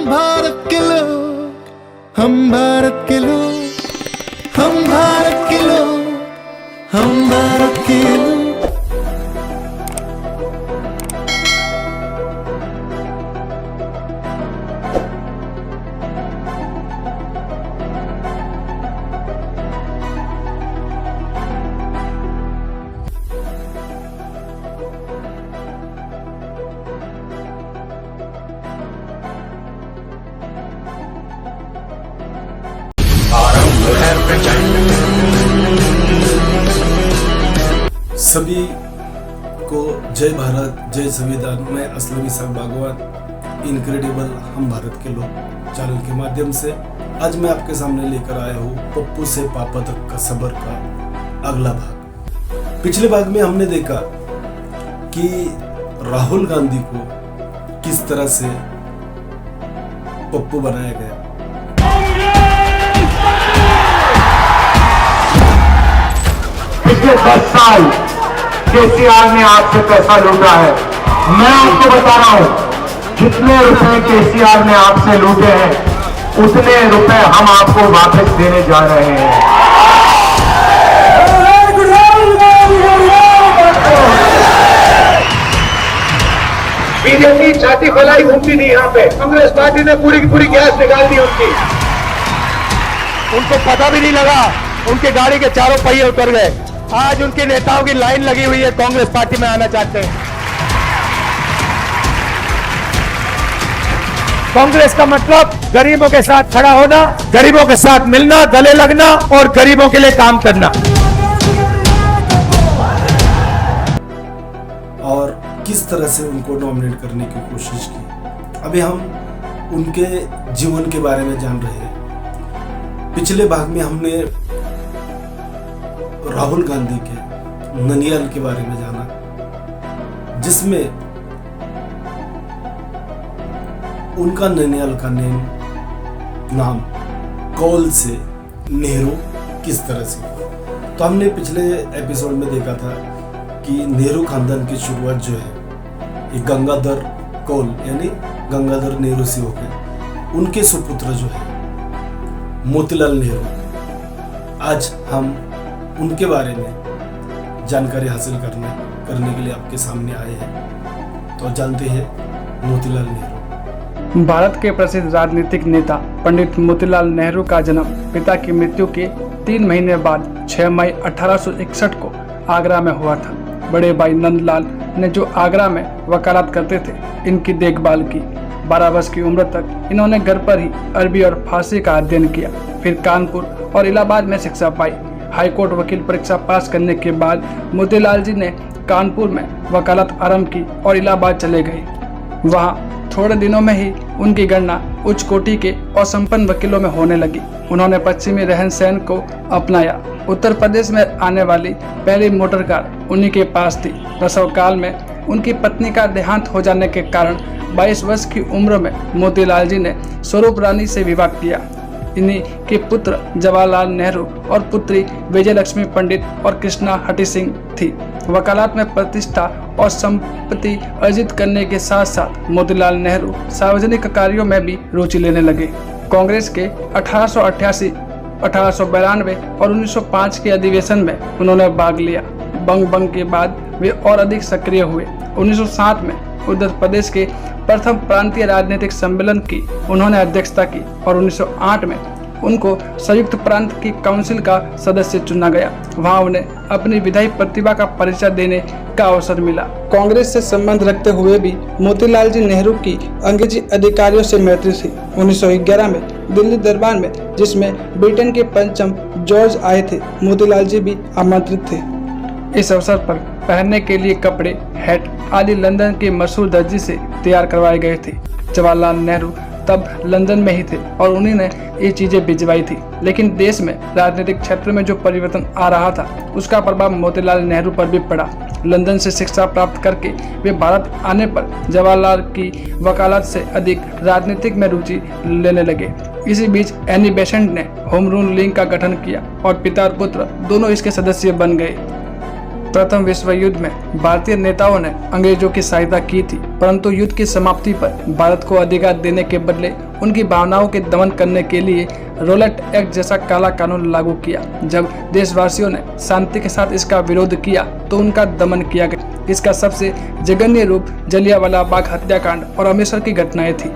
भारत के लोग, हम भारत के लोग, हम भारत के लोग, हम भारत के लोग। सभी को जय भारत, जय संविधान। मैं असलम इसाक बागवान, इनक्रेडिबल हम भारत के लोग चैनल के माध्यम से आज मैं आपके सामने लेकर आया हूँ पप्पू से पापा तक का सबर का अगला भाग। पिछले भाग में हमने देखा कि राहुल गांधी को किस तरह से पप्पू बनाया गया। पिछले 10 साल केसीआर ने आपसे पैसा लूटा है। मैं आपको बता रहा हूं, जितने रुपए केसीआर ने आपसे लूटे हैं उतने रुपए हम आपको वापस देने जा रहे हैं। बीजेपी छाती फैलाई घूमती थी यहाँ पे, कांग्रेस पार्टी ने पूरी की पूरी गैस निकाल दी उनकी। उनको पता भी नहीं लगा, उनके गाड़ी के चारों पहिए उतर गए। आज उनके नेताओं की लाइन लगी हुई है, कांग्रेस पार्टी में आना चाहते हैं। कांग्रेस का मतलब गरीबों के साथ खड़ा होना, गरीबों के साथ मिलना, गले लगना और गरीबों के लिए काम करना। और किस तरह से उनको नॉमिनेट करने की कोशिश की, अभी हम उनके जीवन के बारे में जान रहे हैं। पिछले भाग में हमने राहुल गांधी के ननियाल के बारे में जाना, जिसमें उनका ननियाल का नाम कौल से नेहरू किस तरह से। तो हमने पिछले एपिसोड में देखा था कि नेहरू खानदान की शुरुआत जो है ये गंगाधर कौल यानी गंगाधर नेहरू से हो गए। उनके सुपुत्र जो है मोतीलाल नेहरू। आज हम उनके बारे में जानकारी हासिल करने के लिए आपके सामने आए हैं। तो जानते हैं मोतीलाल नेहरू। भारत के प्रसिद्ध राजनीतिक नेता पंडित मोतीलाल नेहरू का जन्म पिता की मृत्यु के 3 महीने बाद 6 मई 1861 को आगरा में हुआ था। बड़े भाई नंदलाल ने जो आगरा में वकालत करते थे, इनकी देखभाल की। 12 वर्ष की उम्र तक इन्होंने घर पर ही अरबी और फारसी का अध्ययन किया। फिर कानपुर और इलाहाबाद में शिक्षा पाई। हाईकोर्ट वकील परीक्षा पास करने के बाद मोतीलाल जी ने कानपुर में वकालत आरंभ की और इलाहाबाद चले गए। वहाँ थोड़े दिनों में ही उनकी गणना उच्च कोटि के और संपन्न वकीलों में होने लगी। उन्होंने पश्चिमी रहन सहन को अपनाया। उत्तर प्रदेश में आने वाली पहली मोटर कार उन्हीं के पास थी। प्रसव काल में उनकी पत्नी का देहांत हो जाने के कारण 22 वर्ष की उम्र में मोतीलाल जी ने स्वरूप रानी से विवाह किया। इन्हीं के पुत्र जवाहरलाल नेहरू और पुत्री विजयलक्ष्मी पंडित और कृष्णा हटी सिंह थी। वकालत में प्रतिष्ठा और संपत्ति अर्जित करने के साथ साथ मोतीलाल नेहरू सार्वजनिक कार्यों में भी रुचि लेने लगे। कांग्रेस के 1888, 1892 और 1905 के अधिवेशन में उन्होंने भाग लिया। बंग के बाद वे और अधिक सक्रिय हुए। 1907 में उत्तर प्रदेश के प्रथम प्रांतीय राजनीतिक सम्मेलन की उन्होंने अध्यक्षता की और 1908 में उनको संयुक्त प्रांत की काउंसिल का सदस्य चुना गया। वहां उन्हें अपनी विधायी प्रतिभा का परिचय देने का अवसर मिला। कांग्रेस से संबंध रखते हुए भी मोतीलाल जी नेहरू की अंग्रेजी अधिकारियों से मैत्री थी। 1911 में दिल्ली दरबार में, जिसमें ब्रिटेन के पंचम जॉर्ज आए थे, मोतीलाल जी भी आमंत्रित थे। इस अवसर पर पहनने के लिए कपड़े, हैट आदि लंदन के मशहूर दर्जी से तैयार करवाए गए थे। जवाहरलाल नेहरू तब लंदन में ही थे और उन्हीं ने ये चीजें भिजवाई थी। लेकिन देश में राजनीतिक क्षेत्र में जो परिवर्तन आ रहा था, उसका प्रभाव मोतीलाल नेहरू पर भी पड़ा। लंदन से शिक्षा प्राप्त करके वे भारत आने पर जवाहरलाल की वकालत से अधिक राजनीतिक में रुचि लेने लगे। इसी बीच एनी बेसेंट ने होम रूल लीग का गठन किया और पिता और पुत्र दोनों इसके सदस्य बन गए। प्रथम विश्व युद्ध में भारतीय नेताओं ने अंग्रेजों की सहायता की थी, परंतु युद्ध की समाप्ति पर भारत को अधिकार देने के बदले उनकी भावनाओं के दमन करने के लिए रोलेट एक्ट जैसा काला कानून लागू किया। जब देशवासियों ने शांति के साथ इसका विरोध किया तो उनका दमन किया गया। इसका सबसे जघन्य रूप जलियांवाला बाग हत्याकांड और अमृतसर की घटनाएं थी।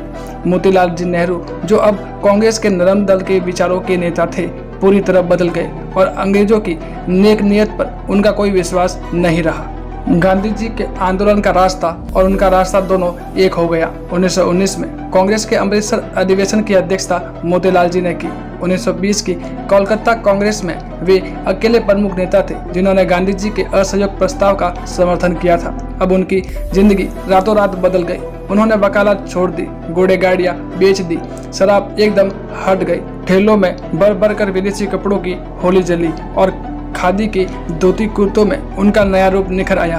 मोतीलाल जी नेहरू, जो अब कांग्रेस के नरम दल के विचारों के नेता थे, पूरी तरह बदल गए और अंग्रेजों की नेक नियत पर उनका कोई विश्वास नहीं रहा। गांधी जी के आंदोलन का रास्ता और उनका रास्ता दोनों एक हो गया। 1919 में कांग्रेस के अमृतसर अधिवेशन की अध्यक्षता मोतीलाल जी ने की। 1920 की कोलकाता कांग्रेस में वे अकेले प्रमुख नेता थे जिन्होंने गांधी जी के असहयोग प्रस्ताव का समर्थन किया था। अब उनकी जिंदगी रातों रात बदल गई। उन्होंने वकालत छोड़ दी, घोड़े गाड़ियां बेच दी, शराब एकदम हट गई, ठेलों में भर भर कर विदेशी कपड़ों की होली जली और खादी के धोती कुर्तों में उनका नया रूप निखर आया।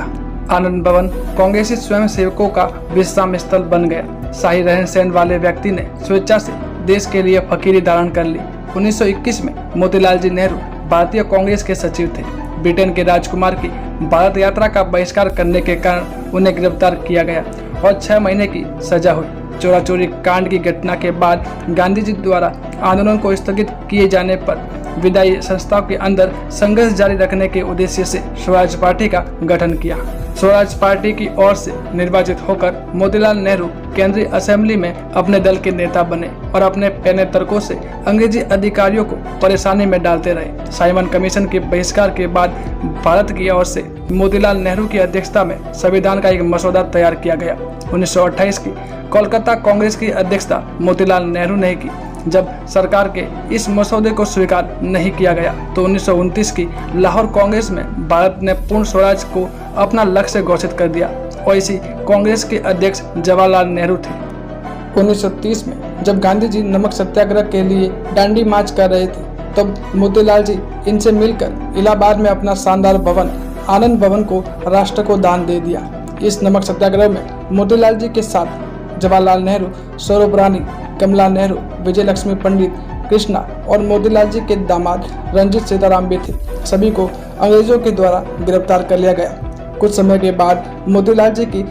आनंद भवन कांग्रेसी स्वयं सेवकों का विश्राम स्थल बन गया। शाही रहन सहन वाले व्यक्ति ने स्वेच्छा से देश के लिए फकीरी धारण कर ली। 1921 में मोतीलाल जी नेहरू भारतीय कांग्रेस के सचिव थे। ब्रिटेन के राजकुमार की भारत यात्रा का बहिष्कार करने के कारण उन्हें गिरफ्तार किया गया और 6 महीने की सजा हुई। चोरा चोरी कांड की घटना के बाद गांधी जी द्वारा आंदोलन को स्थगित किए जाने पर विधायी संस्थाओं के अंदर संघर्ष जारी रखने के उद्देश्य से स्वराज पार्टी का गठन किया। स्वराज पार्टी की ओर से निर्वाचित होकर मोतीलाल नेहरू केंद्रीय असेंबली में अपने दल के नेता बने और अपने पैने तर्कों से अंग्रेजी अधिकारियों को परेशानी में डालते रहे। साइमन कमीशन के बहिष्कार के बाद भारत की ओर से मोतीलाल नेहरू की अध्यक्षता में संविधान का एक मसौदा तैयार किया गया। 1928 की कोलकाता कांग्रेस की अध्यक्षता मोतीलाल नेहरू ने की। जब सरकार के इस मसौदे को स्वीकार नहीं किया गया तो 1929 की लाहौर कांग्रेस में भारत ने पूर्ण स्वराज को अपना लक्ष्य घोषित कर दिया और इसी कांग्रेस के अध्यक्ष जवाहरलाल नेहरू थे। 1930 में जब गांधी जी नमक सत्याग्रह के लिए दांडी मार्च कर रहे थे तब मोतीलाल जी इनसे मिलकर इलाहाबाद में अपना शानदार भवन आनंद भवन को राष्ट्र को दान दे दिया। इस नमक सत्याग्रह में मोतीलाल जी के साथ जवाहरलाल नेहरू, सौरभ रानी, कमला नेहरू, विजय लक्ष्मी पंडित, कृष्णा और मोतीलाल जी के दामाद रंजीत सीताराम भी थे। सभी को अंग्रेजों के द्वारा गिरफ्तार कर लिया गया। कुछ समय के बाद मोतीलाल जी की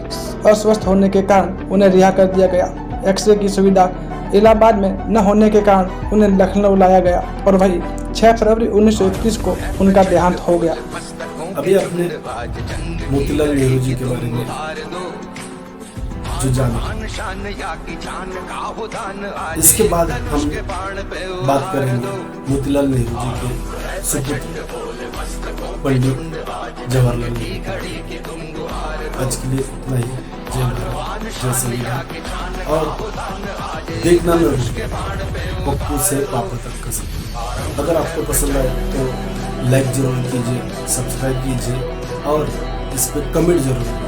अस्वस्थ होने के कारण उन्हें रिहा कर दिया गया। एक्सरे की सुविधा इलाहाबाद में न होने के कारण उन्हें लखनऊ लाया गया और वही 6 फरवरी 1921 को उनका देहांत हो गया। अभी आपने मोतीलाल नेहरू जी के बारे में जो जाना, इसके बाद हम बात करेंगे मोतीलाल नेहरू जी के सुपुत्र पंडित जवाहरलाल नेहरू। आज के लिए इतना ही। जय भारत, जय संविधान। और देखना न पप्पू से पापा तक का सफर। अगर आपको पसंद आए तो लाइक जरूर कीजिए, सब्सक्राइब कीजिए और इस पर कमेंट जरूर कीजिए।